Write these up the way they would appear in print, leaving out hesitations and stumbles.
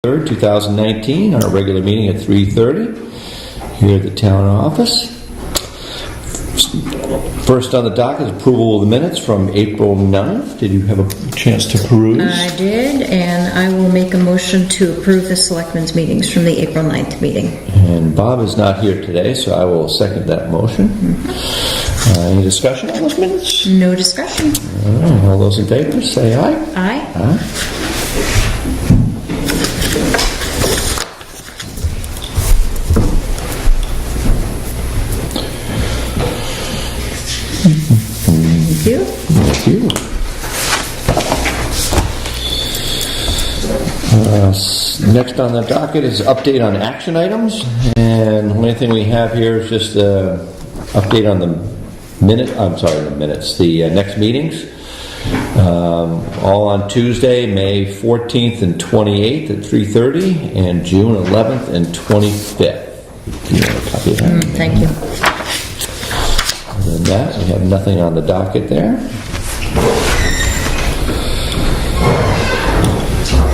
3rd, 2019, our regular meeting at 3:30 here at the town office. First on the docket is approval of the minutes from April 9th. Did you have a chance to peruse? I did, and I will make a motion to approve the Selectmen's meetings from the April 9th meeting. And Bob is not here today, so I will second that motion. Any discussion on those minutes? No discussion. All those in favor, say aye. Aye. Aye. Thank you. Thank you. Next on the docket is update on action items, and the only thing we have here is just an update on the next meetings. All on Tuesday, May 14th and 28th at 3:30, and June 11th and 25th. Do you want a copy of that? Thank you. Other than that, we have nothing on the docket there.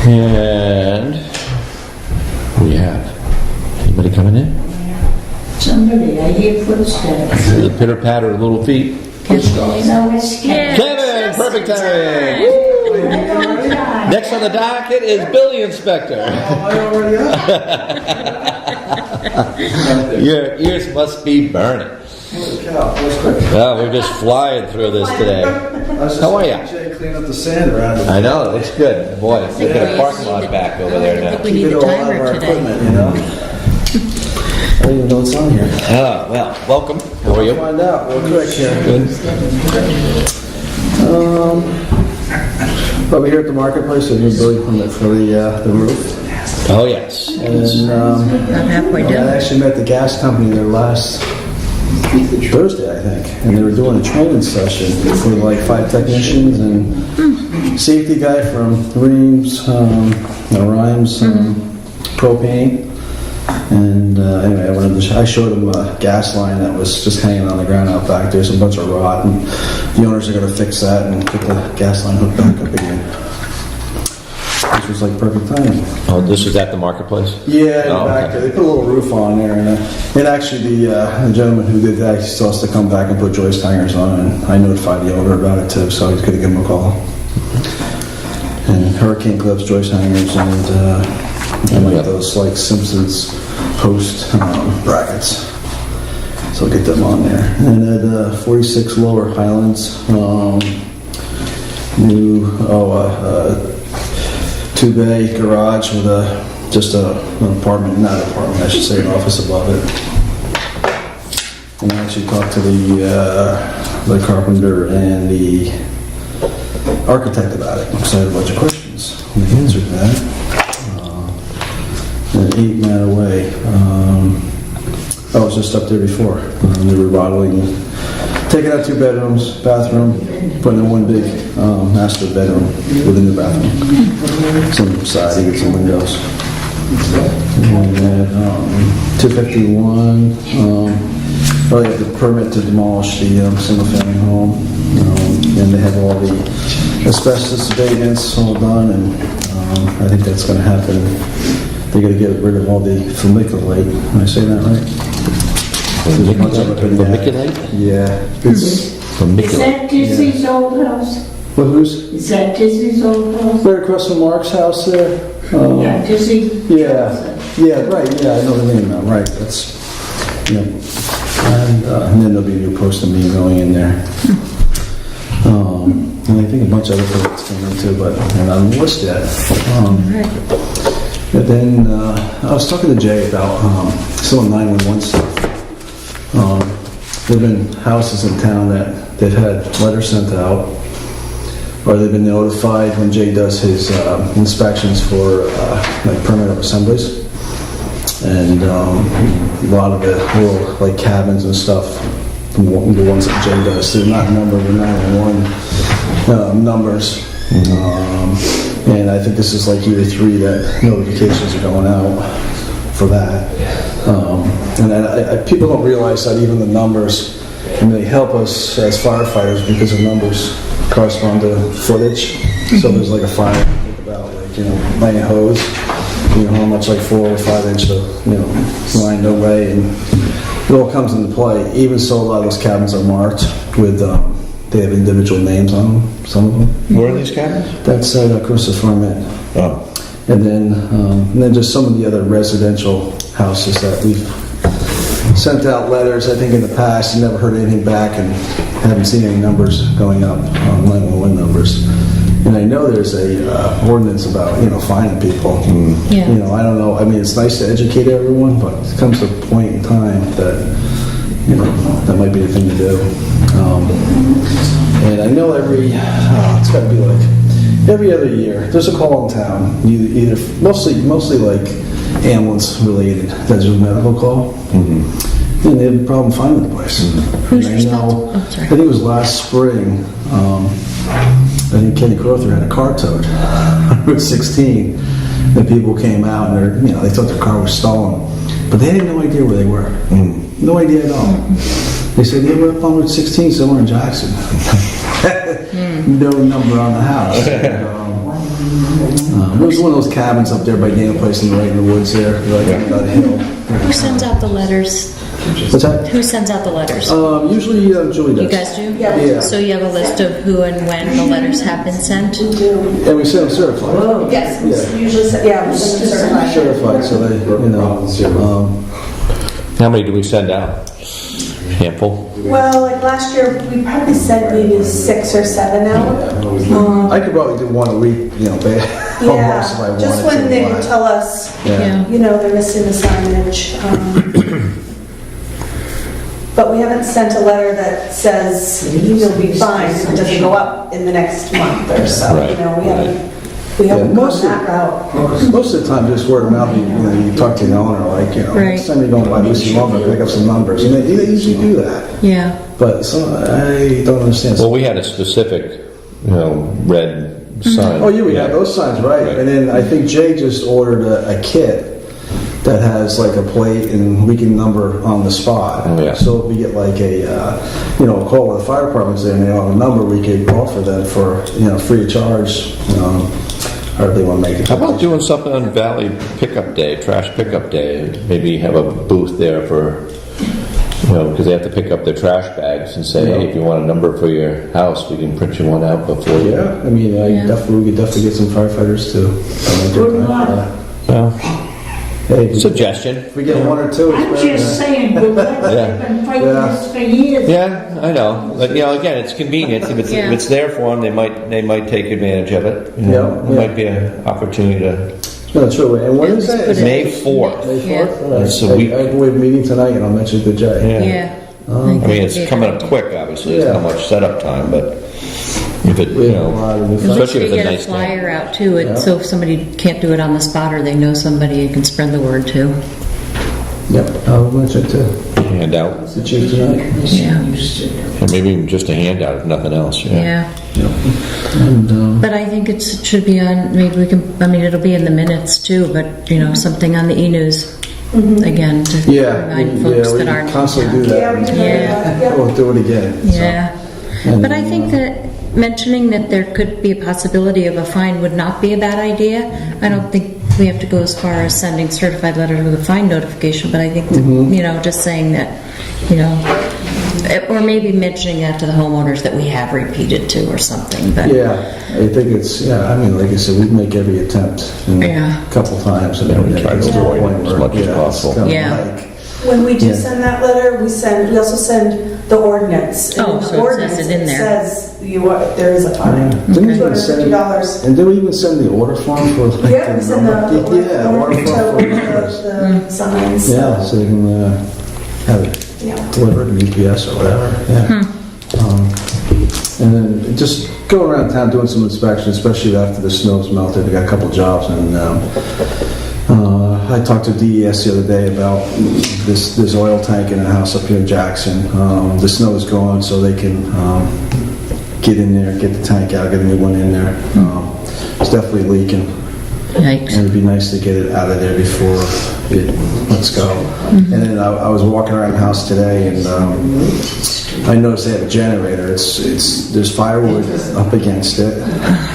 And we have anybody coming in? Somebody, I hear footsteps. The pitter patter of little feet. No, it's Kevin. Kevin, perfect timing. Next on the docket is Billy Inspector. Your ears must be burning. Oh, we're just flying through this today. How are you? Clean up the sand around it. I know, it looks good. Boy, they got a parking lot back over there I now. think we need a timer today. You know? I don't even know what's on here. Oh, well, welcome. How are you? Find out real quick here. Good. Over here at the marketplace, a new building permit for the roof. Oh, yes. And I'm halfway I done. actually met the gas company there last Thursday, I think, and they were doing a training session for like 5 technicians and safety guy from Rhymes Propane. And anyway, I showed them a gas line that was just hanging on the ground out back there, some bunch of rot, and the owners are going to fix that and get the gas line hooked back up again. Which was like perfect timing. Oh, this is at the marketplace? Yeah, Oh, back okay. there. They put a little roof on there, and actually the gentleman who did that, he still has to come back and put joist hangers on, and I notified the owner about it too, so he's going to give him a call. And hurricane clips, joist hangers, and like those like Simpsons post brackets. So I'll get them on there. And then 46 Lower Highlands, new 2-bay garage with just an apartment, not an apartment, I should say, an office above it. And I actually talked to the carpenter and the architect about it, so I had a bunch of questions. And they answered that. And 8 Manaway, I was just up there before. They were remodeling, taking out 2 bedrooms, bathroom, putting in 1 big master bedroom within the bathroom. Some siding and some windows. And then 251, probably got the permit to demolish the single-family home. And they have all the asbestos abatements all done, and I think that's going to happen. They're going to get rid of all the vermiculite. Am I saying that right? Vermiculite? Yeah. It's Is Vermiculite. that Dizzy's old house? What, who's? Is that Dizzy's old house? Right across from Mark's house there. Yeah, Dizzy. Yeah, right. Yeah, I know the name now. Right. That's yeah. And then there'll be a new post and beam going in there. And I think a bunch of other products came in too, but they're not on the list yet. But then I was talking to Jay about some of 911 stuff. There've been houses in town that they've had letters sent out, or they've been notified when Jay does his inspections for like permanent assemblies. And a lot of the little like cabins and stuff, the ones that Jay does, they're not numbered with 911 numbers. And I think this is like year 3 that notifications are going out for that. And people don't realize that even the numbers, and they help us as firefighters because the numbers correspond to footage. So there's like a fire, think about like, laying a hose. how much like 4 or 5 inch of, line no way, and it all comes into play. Even so, a lot of those cabins are marked with, they have individual names on them, some of them. Where are these cabins? That's at Christopher Farm Inn. Oh. And then just some of the other residential houses that we've sent out letters, I think in the past, and never heard anything back, and haven't seen any numbers going up on 911 numbers. And I know there's a ordinance about, fining people. Yeah. I don't know, I mean, it's nice to educate everyone, but it comes to a point in time that, that might be the thing to do. And I know it's got to be like every other year, there's a call in town, either mostly like ambulance related, that's a medical call. Mm-hmm. And they have a problem finding the place. Mm-hmm. Who's responsible? Oh, sorry. I think it was last spring. I think Kenny Crowther had a car towed on Route 16. And people came out and they thought their car was stolen, but they had no idea where they were. No idea at all. They said they were up on Route 16 somewhere in Jackson. No number on the house. It was one of those cabins up there by Dana Place right in the woods there, like on a hill. Who sends out the letters? What's that? Who sends out the letters? Usually Julie does. You guys do? Yeah. So you have a list of who and when the letters have been sent? And we send them certified. Yes, Yeah. usually, we send certified. Certified, so they, How many do we send out? Handful? Well, like last year, we probably sent maybe 6 or 7 out. I could probably do one a week, almost if I Yeah, wanted just when to, they but- tell us, Yeah. they're missing the signage. But we haven't sent a letter that says you'll be fine if it doesn't go up in the next month or so. Right, We haven't gone most of- that route. Most of the time, just word of mouth, you talk to the owner, like, Right. next time you go by Lucy Lumber, pick up some numbers. And they usually do that. Yeah. But I don't understand. Well, we had a specific, red sign. Oh, we have those signs, right. Right. And then I think Jay just ordered a kit that has like a plate and we can number on the spot. Oh, yeah. So if we get like a call where the fire department's there and they don't have a number, we could offer them for, free of charge, however they want to make it. How about doing something on Valley Pickup Day, Trash Pickup Day? Maybe have a booth there for, because they have to pick up their trash bags and say, hey, if you want a number for your house, we can print you one out before you. Yeah, I mean, we could definitely get some firefighters to. Good luck. Well, Hey, suggestion. if we get 1 or 2, it's I'm better just than- saying, good luck. Yeah. They've been fighting this for years. Yeah, I know. But, again, it's convenient. If Yeah. it's there for them, they might take advantage of it. Yeah. It might be an opportunity to. No, true. And when is Just that? put Is it- May 4th. May 4th? Yeah. All right. It's a week. We have a meeting tonight and I'll mention it to Jay. Yeah. Yeah. I mean, it's coming up quick, obviously. There's Yeah. not much setup time, but if it, We have a lot of new At least especially you if it's a get a nice day. flyer out too, Yeah. so if somebody can't do it on the spot or they know somebody, you can spread the word too. Yep, I'll mention it too. Hand out, It's the chief tonight. Yeah. or maybe even just a handout, if nothing else. Yeah. And, But I think it should be on, maybe we can, it'll be in the minutes too, but, something on the e-news, again, to remind folks we that aren't. constantly do that. Yeah, we do Yeah. that. We'll do it again. so. Yeah. And, But I think that mentioning that there could be a possibility of a fine would not be a bad idea. I don't think we have to go as far as sending certified letters with a fine notification, but I think that, just saying that, or maybe mentioning that to the homeowners that we have repeated to or something, but. Yeah, I think it's, like I said, we make every attempt Yeah. a couple times. And we try to it's avoid the point as where, much as it's possible. kinda Yeah. like- When we do Yeah. send that letter, we also send the ordinance. And Oh, in the so it says ordinance, it in there. says there is a fine. Didn't we even send, $250. and did we even send the order form for like Yeah, we send the number? Yeah, order order form for numbers. to the signs. Yeah, so they can have it Yeah. delivered to UPS or whatever. Yeah. And then just go around town doing some inspections, especially after the snow's melted. We got a couple jobs, and I talked to DES the other day about this oil tank in a house up here in Jackson. The snow is gone, so they can get in there, get the tank out, get a new one in there. It's definitely leaking. Yikes. And it'd be nice to get it out of there before it lets go. And then I was walking around the house today, and I noticed they have a generator. There's firewood up against it.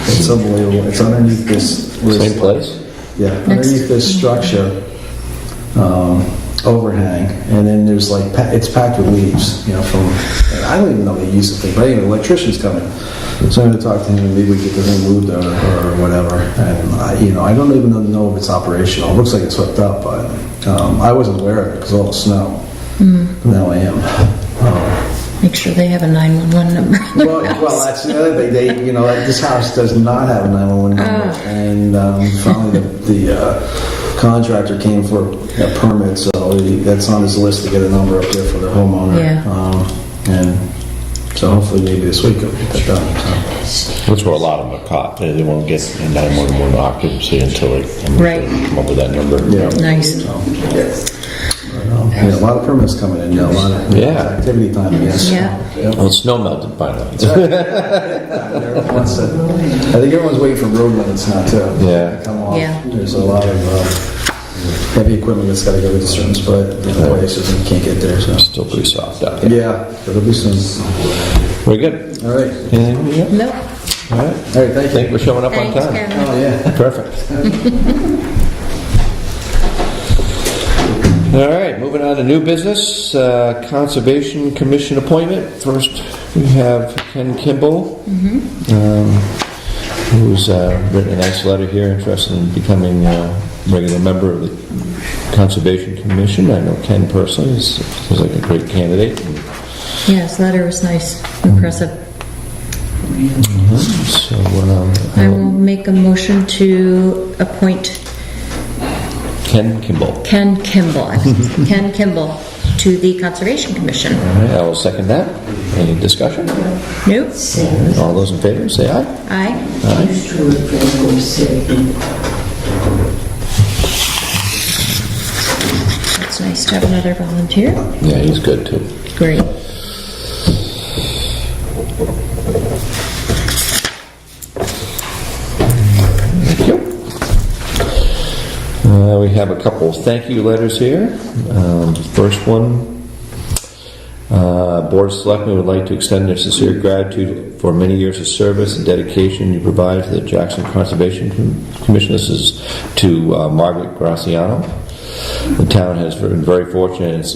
It's unbelievable. It's underneath this. Same place? Yeah, underneath this structure, overhang, and then there's like, it's packed with leaves, from, and I don't even know they use the thing, but anyway, the electrician's coming. So I'm gonna talk to him and maybe we get the thing moved or whatever. And, I don't even know if it's operational. It looks like it's hooked up, but I wasn't aware of it because of all the snow. Now I am. Make sure they have a 911 number. Well, that's the other thing. This house does not have a 911 number, and finally the contractor came for a permit, so that's on his list to get a number up there for the homeowner. Yeah. And so hopefully maybe this week we'll get that done. So. That's where a lot of them are caught. They won't get a 911 occupancy until they come up with that number. Yeah. Nice. A lot of permits coming in. A lot of activity time. I guess. Yeah. Well, snow melted finally. I think everyone's waiting for road limits now too. Yeah. To come off. Yeah. There's a lot of heavy equipment that's got to go to certain places and you can't get there. So. Still pretty soft out there. Yeah, but it'll be soon. Very good. All right. Anything we got? Nope. All right. All right, thank you. Thank you for showing up Thanks, on time. Karen. Oh, yeah. Perfect. All right, moving on to new business, Conservation Commission appointment. First, we have Ken Kimball, who's written a nice letter here, interested in becoming a regular member of the Conservation Commission. I know Ken personally, seems like a great candidate. Yeah, his letter was nice, impressive. So, I will make a motion to appoint Ken Kimball. Ken Kimball to the Conservation Commission. All right, I will second that. Any discussion? Nope. All those in favor, say aye. Aye. It's nice to have another volunteer. Yeah, he's good too. Great. Thank you. We have a couple thank you letters here. First one, Board of Selectmen would like to extend their sincere gratitude for many years of service and dedication you provide to the Jackson Conservation Commission. This is to Margaret Graciano. The town has been very fortunate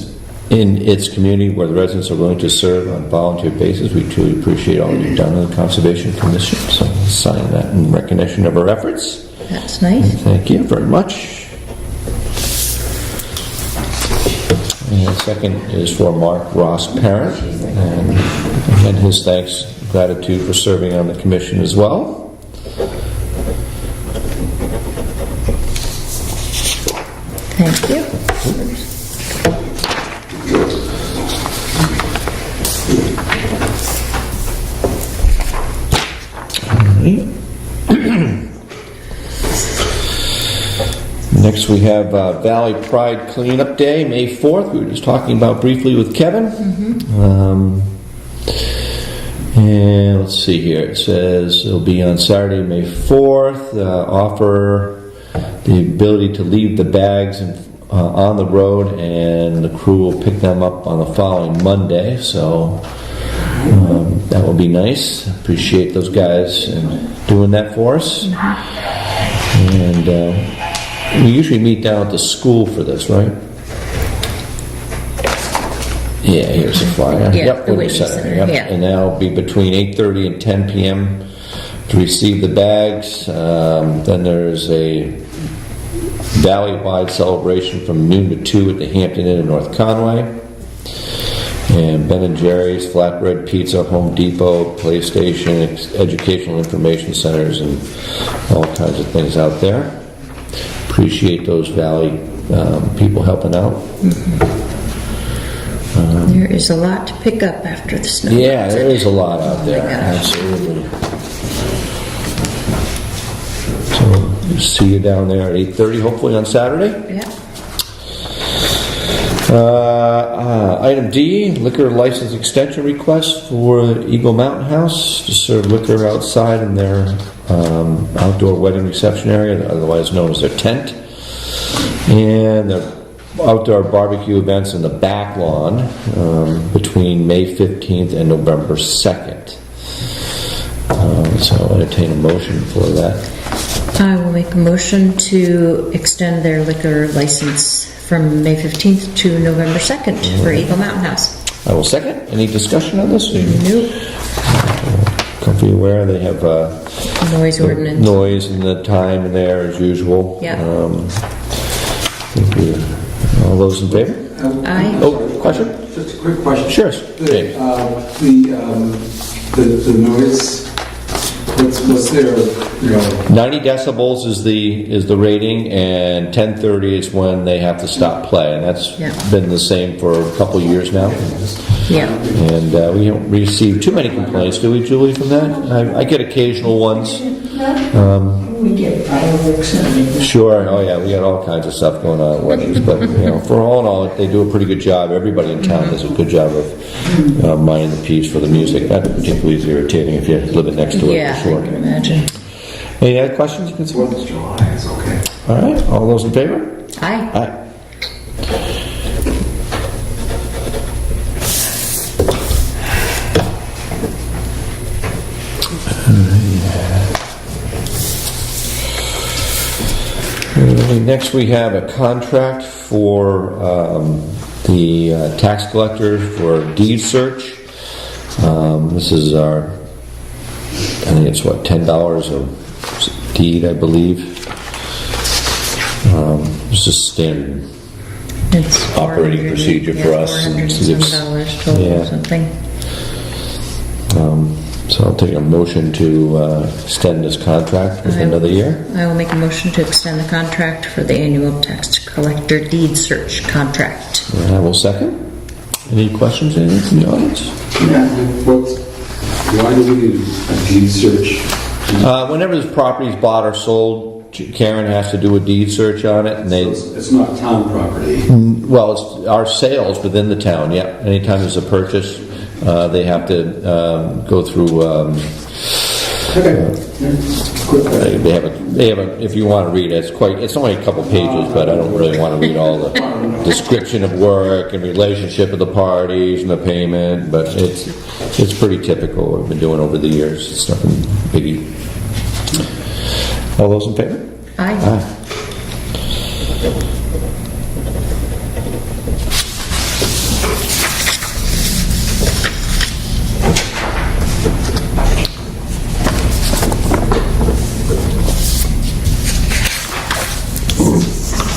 in its community where the residents are willing to serve on a volunteer basis. We truly appreciate all you've done in the Conservation Commission. So sign that in recognition of our efforts. That's nice. Thank you very much. And second is for Mark Ross Parent, and again his thanks, gratitude for serving on the commission as well. Thank you. Next we have Valley Pride Cleanup Day, May 4th. We were just talking about briefly with Kevin. And let's see here. It says it'll be on Saturday, May 4th. Offer the ability to leave the bags on the road, and the crew will pick them up on the following Monday. So that will be nice. Appreciate those guys doing that for us. And we usually meet down at the school for this, right? Yeah, here's the flyer. Yeah, Yep, the Whitney Whitney Center. Center, Yep. yeah. And that'll be between 8:30 and 10 p.m. to receive the bags. Then there's a valley-wide celebration from noon to 2 at the Hampton Inn in North Conway. And Ben & Jerry's, Flatbread Pizza, Home Depot, PlayStation, educational information centers, and all kinds of things out there. Appreciate those Valley people helping out. There is a lot to pick up after the snow. Yeah, there is a lot out there. Oh my gosh. Absolutely. So, see you down there at 8:30, hopefully on Saturday. Yeah. Item D, liquor license extension request for Eagle Mountain House to serve liquor outside in their outdoor wedding reception area, otherwise known as their tent, and the outdoor barbecue events in the back lawn between May 15th and November 2nd. So I'll entertain a motion for that. I will make a motion to extend their liquor license from May 15th to November 2nd for Eagle Mountain House. I will second. Any discussion on this? Nope. Company aware they have Noise ordinance. noise and the time in there as usual. Yeah. All those in favor? Aye. Oh, question? Just a quick question. Sure. The, the noise, what's their, 90 decibels is the rating, and 10:30 is when they have to stop play, and that's Yeah. been the same for a couple of years now. Yeah. And we don't receive too many complaints, do we, Julie, from that? I get occasional ones. We get fireworks and everything. Sure. Oh yeah, we got all kinds of stuff going on at weddings, but for all in all, they do a pretty good job. Everybody in town does a good job of minding the peace for the music. Not particularly irritating if you live it next to it. Yeah, for sure. I can imagine. Any other questions you can see? 4th of July is okay. All right. All those in favor? Aye. Aye. Next, we have a contract for the tax collector for deed search. This is our, I think it's what, $10 a deed, I believe. It's just standard It's operating 400, procedure for us. $400 It's- and some dollars total yeah. or something. So I'll take a motion to extend this contract with Aye. another year. I will make a motion to extend the contract for the annual tax collector deed search contract. And I will second. Any questions, anything from the audience? Yeah, why do we need a deed search? Whenever this property is bought or sold, Karen has to do a deed search on it, and they, It's not town property. well, it's our sales within the town, yeah. Anytime there's a purchase, they have to go through, Okay. Quick question. they have a, if you want to read it, it's only a couple pages, but I don't really want to read all the description of work and relationship of the parties and the payment, but it's pretty typical what we've been doing over the years. It's nothing biggie. All those in favor? Aye. Aye.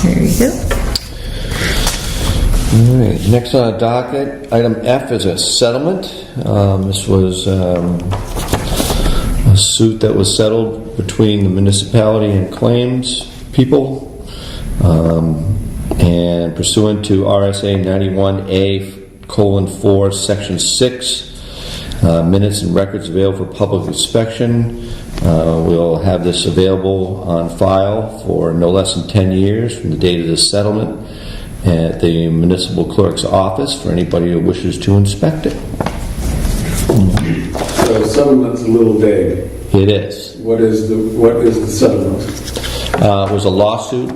There you go. All right, next on the docket, item F is a settlement. This was a suit that was settled between the municipality and claims people. And pursuant to RSA 91A:4, Section 6, minutes and records available for public inspection. We'll have this available on file for no less than 10 years from the date of the settlement at the municipal clerk's office for anybody who wishes to inspect it. So settlement's a little vague. It is. What is the settlement? It was a lawsuit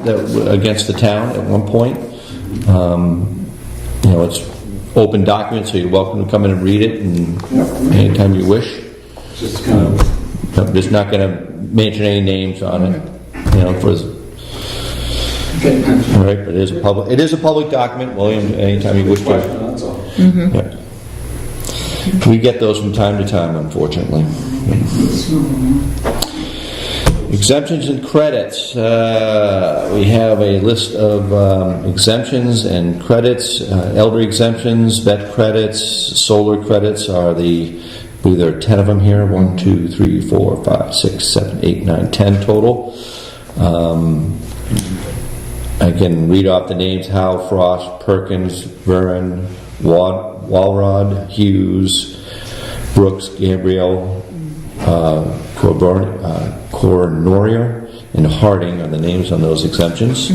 against the town at one point. It's open document, so you're welcome to come in and read it and anytime you wish. Just kind of. I'm just not going to mention any names on it. Okay. All right, but it is a public document, William. Anytime you wish to. Question, that's all. Yeah. We get those from time to time, unfortunately. Exemptions and credits. We have a list of exemptions and credits. Elder exemptions, vet credits, solar credits are I believe there are 10 of them here. 1, 2, 3, 4, 5, 6, 7, 8, 9, 10 total. I can read off the names: Howe, Frost, Perkins, Vernon, Walrod, Hughes, Brooks, Gabriel, Coronorier, and Harding are the names on those exemptions.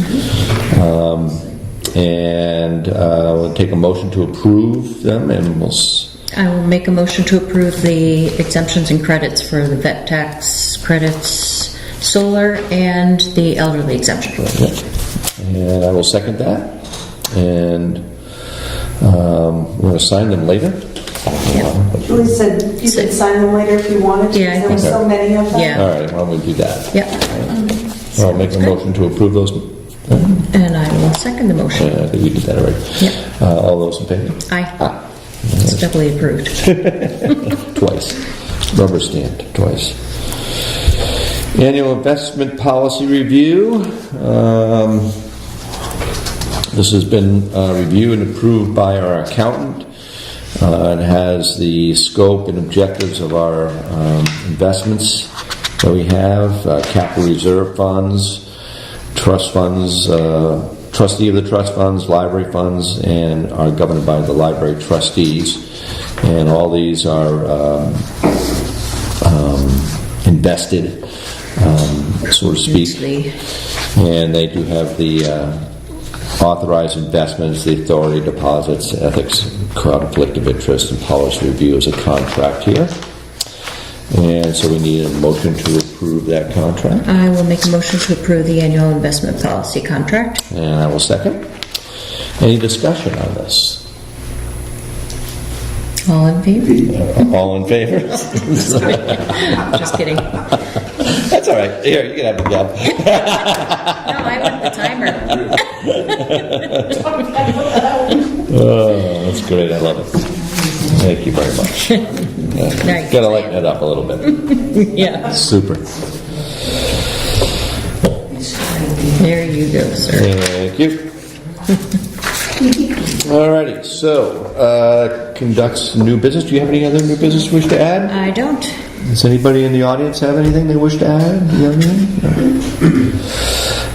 We'll take a motion to approve them, and I will make a motion to approve the exemptions and credits for the vet tax credits, solar, and the elderly exemption. And I will second that. And we're going to sign them later. Julie said you could sign them later if you wanted to. Yeah, I There were think so many of them. Yeah. All right, why don't we do that? Yep. I'll make a motion to approve those. And I will second the motion. I think we did that already. Yep. All those in favor? Aye. Ah, It's doubly approved. twice. Rubber stamped twice. Annual investment policy review. This has been reviewed and approved by our accountant. It has the scope and objectives of our investments that we have, capital reserve funds, trust funds, trustee of the trust funds, library funds, and are governed by the library trustees. And all these are invested, so to speak. Hugely. And they do have the authorized investments, the authority deposits, ethics, conflict of interest, and policy review as a contract here. And so we need a motion to approve that contract. I will make a motion to approve the annual investment policy contract. And I will second. Any discussion on this? All in favor? All in favor? Just kidding. That's all right. Here, you can have the job. No, I want the timer. Oh, that's great. I love it. Thank you very much. Nice. Gotta lighten it up a little bit. Yeah. Super. There you go, sir. Thank you. Alrighty, so, conducts new business. Do you have any other new business you wish to add? I don't. Does anybody in the audience have anything they wish to add? Do you have anything?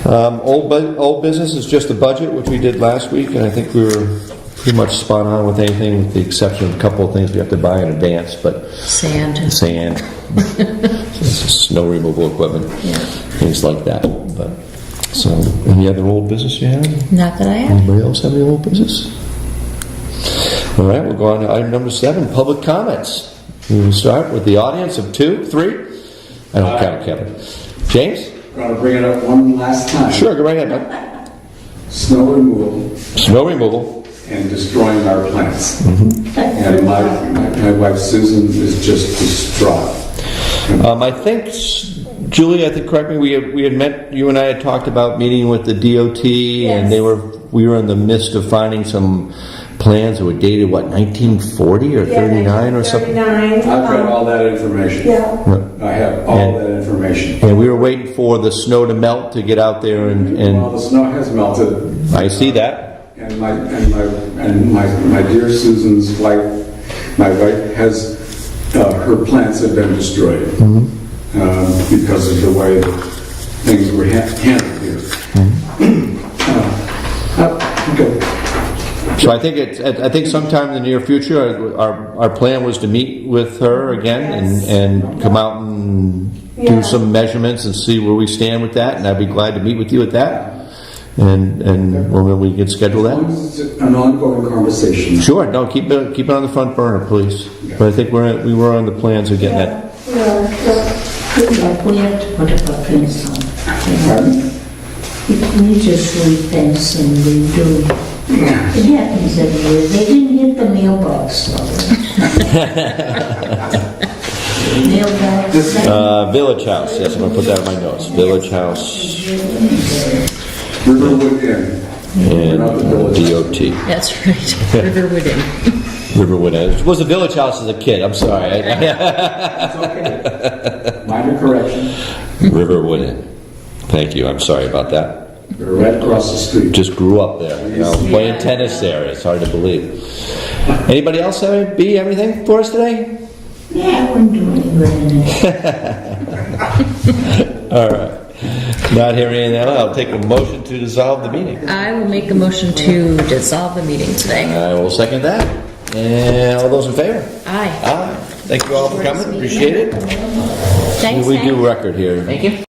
No. Old business is just the budget, which we did last week, and I think we were pretty much spot on with anything, with the exception of a couple of things we have to buy in advance, but Sand. snow removal equipment, Yeah. things like that. But so, any other old business you have? Not that I have. Anybody else have any old business? All right, we'll go on to item number 7, public comments. We will start with the audience of 2, 3. I don't count Kevin. James? Gotta bring it up one last time. Sure, go right ahead, bud. Snow removal Snow removal. and destroying our plants. Mm-hmm. And my wife Susan is just distraught. I think, Julie, correct me, we had met, you and I had talked about meeting with the DOT, and we were in the midst of finding some plans that were dated, 1940 or 39 or something? 39. I've got all that information. Yeah. I have all that information. And we were waiting for the snow to melt to get out there Well, and the snow has melted. I see that. And my dear Susan's wife, my wife has her plants have been destroyed because of the way things were handled here. Okay. So I think sometime in the near future, our plan was to meet with her again and come out and do some measurements and see where we stand with that. And I'd be glad to meet with you at that. And when we can schedule As long that. as it's an ongoing conversation. Sure. No, keep it on the front burner, please. But I think we were on the plans of getting that. Like we have to put up a fence on. Pardon? We just re-fence and redo. It happens every year. They didn't hit the mailbox though. Mailbox. Village House. Yes, I'm going to put that in my notes. Village House Riverwood Inn. and DOT. That's right. Riverwood Inn. Riverwood Inn. It was a Village House as a kid. I'm sorry. It's okay. Minor correction. Riverwood Inn. Thank you. I'm sorry about that. We're right across the street. Just grew up there. Playing tennis there. It's hard to believe. Anybody else have anything for us today? Yeah, I wouldn't do any good in it. All right. Not hearing anything else, I'll take a motion to dissolve the meeting. I will make a motion to dissolve the meeting today. I will second that. And all those in favor? Aye. Aye. Thank you all for coming. Appreciate it. Thanks, We Hank. do record here. Thank you.